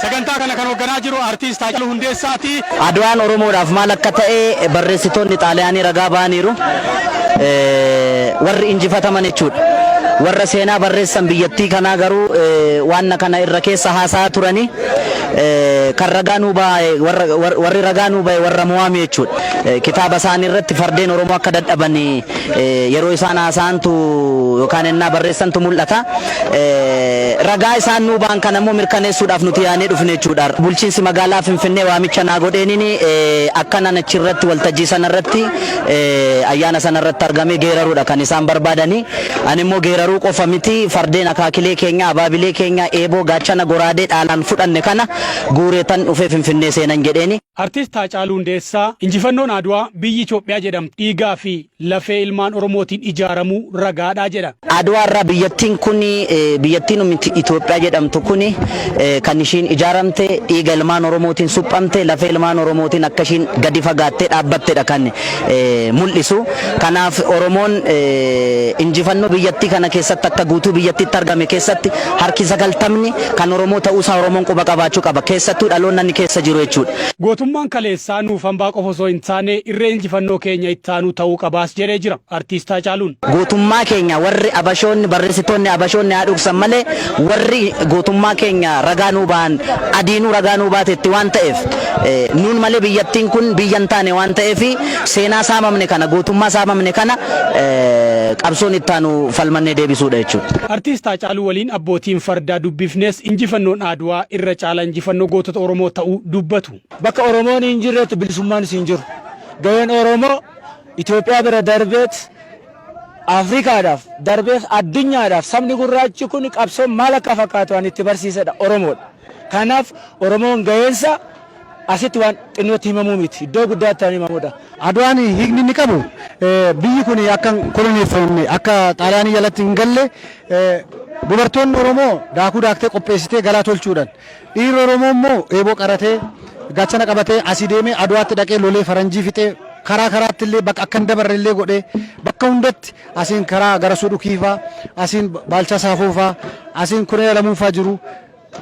sagantaa kana kan hoogganaa jiru artiist Haacaaluu Hundeessaati. Adwaan Oromoodhaaf maal akka ta'e barreessitoonni Xaaliyaanii ragaa ba'aniiru. Warri injifataman jechuudha. Warra seenaa barreessan biyyattii kanaa garuu waan kana irra keessa haasaa turani. Kan ragaa nuu baa'e warri ragaa nuu baa'e warra Mo'aamii jechuudha. Kitaaba isaanii irratti fardeen Oromoo akka dadhaban yeroo isaan haasaantu yookaan ennaa barreessantu mul'ata. Ragaa isaan nuu ba'an kan ammoo mirkaneessuudhaaf nuti yaanee dhufne jechuudha. Bulchiinsi magaalaa Finfinnee waamicha naa godheeniin akkanaan achirratti waltajjii sanarratti ayyaana sanarratti argamee geeraruudha kan isaan barbaadanii. Ani immoo geeraruu qofa miti fardeen akaakilee keenya abaabilee keenya eeboo gaachana goraadee dhaalaan fudhanne kana guureetan dhufee Finfinnee seenan jedheeni. Artiist Haacaaluu Hundeessaa injifannoon Adwaa biyyi Itoophiyaa jedhamtu dhiigaa fi lafee ilmaan Oromootiin ijaaramuu ragaadhaa jedha. Adwaarraa biyyattiin kun biyyattiin Itoophiyaa jedhamtu kun kan ishiin ijaaramte dhiiga ilmaan Oromootiin suphamte lafee ilmaan Oromootiin akka ishiin gadi fagaattee dhaabbattedha kan mul'isu. Kanaaf Oromoon injifannoo biyyattii kana keessatti akka guutuu biyyattiitti argame keessatti harki 90 kan Oromoo ta'uusaa Oromoon quba qabaachuu qaba. Keessattuu dhaloonni keessa jiru jechuudha. Gootummaan kaleessaa nuuf hambaa qofa osoo hin taane irree injifannoo keenya ittaanuu ta'uu qabaas jedhee jira artiist Haacaaluun. Gootummaa keenya warri abashoonni barreessitoonni abashoonni haa dhugsan malee warri gootummaa keenya ragaa nuu ba'an adiinuu ragaa nuu baatetti waan ta'eef nuun malee biyyattiin kun biyya hin taane waan ta'eef seenaa saamamne kana gootummaa saamamne kana qabsoon ittaanu falmannee deebisuudha jechuudha. Artiist Haacaaluu waliin abbootiin fardaa dubbifnes injifannoon Adwaa irra caala injifannoo gootota Oromoo ta'uu dubbatu. Bakka Oromoon hin jirretti bilisummaan hin jiru. Gaheen Oromoo Itoophiyaa bira darbeet Afrikaadhaaf darbeef addunyaadhaaf sabni gurraachi kun qabsoon maal akka fakkaatu waan itti barsiisedha Oromoodha. Kanaaf Oromoon gaheensa asitti waan xinnootti himamuu miti iddoo guddaatti himamudha. Adwaan hiikni inni qabu biyyi kun akka koloneeffamne akka Xaaliyaanii jalatti hin galle dubartoonni Oromoo daakuu daaktee qopheessitee galaa tolchuudhaan dhiirri Oromoo immoo eeboo qaratee gaachana qabatee asii deemee Adwaatti dhaqee lolee faranjii fixee karaa karaatti illee bakka akka hin dabarre illee godhee bakka hundatti asiin karaa Garasuu Dhukiifaa asiin Baalchaa Saafoofaa asiin Kunee Lamuufaa jiru.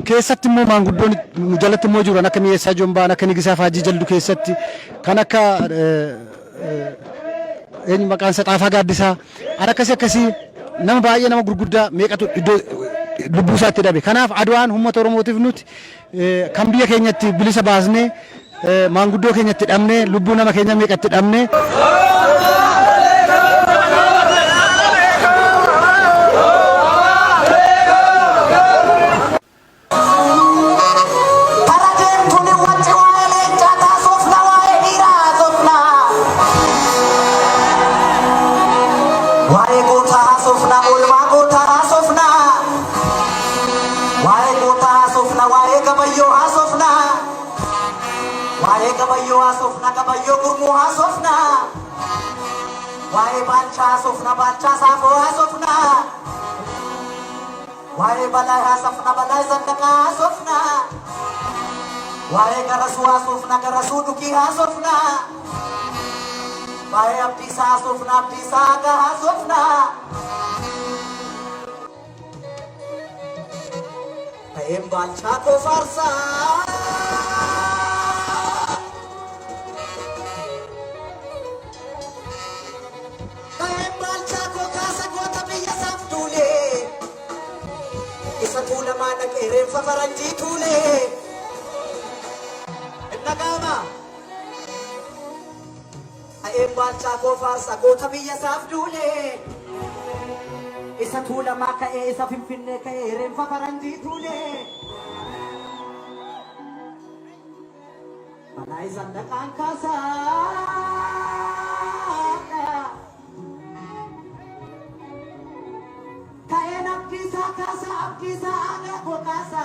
Keessatti immoo maanguddoon jalatti immoo jiru akka Mi'eessaa Jombaan akka Nigisaa Faajii jaldu keessatti kan akka eenyu maqaan isaa Xaafaa Gaaddisaa akkasii nama baay'ee nama gurguddaa meeqatu iddoo lubbuu isaatti dhabe. Kanaaf Adwaan uummata Oromootiif nuti kan biyya keenyatti bilisa baasnee maanguddoo keenyatti dhabnee lubbuu nama keenya meeqatti dhabnee. Kabayyo gurmuu haasofna waa'ee Baalchaa haasofna Baalchaa Saafoo haasofna waa'ee Balaay haasofna Balaay Zannaqaa haasofna waa'ee Garasuu haasofna Garasuu Dhukii haasofna waa'ee Abdiisaa haasofna Abdiisaa Hagaa haasofna ta'een Baalchaa koo faarsaa. Tula mana kere faranji tule nagama ae Baalchaa ko farsa goota biyya saaf dule isa tula maka isa Finfinnee kere faranji tule Balaay Zannaqaan kasa Abdiisaa Kasa Abdiisaa Hagaa Koo Kasa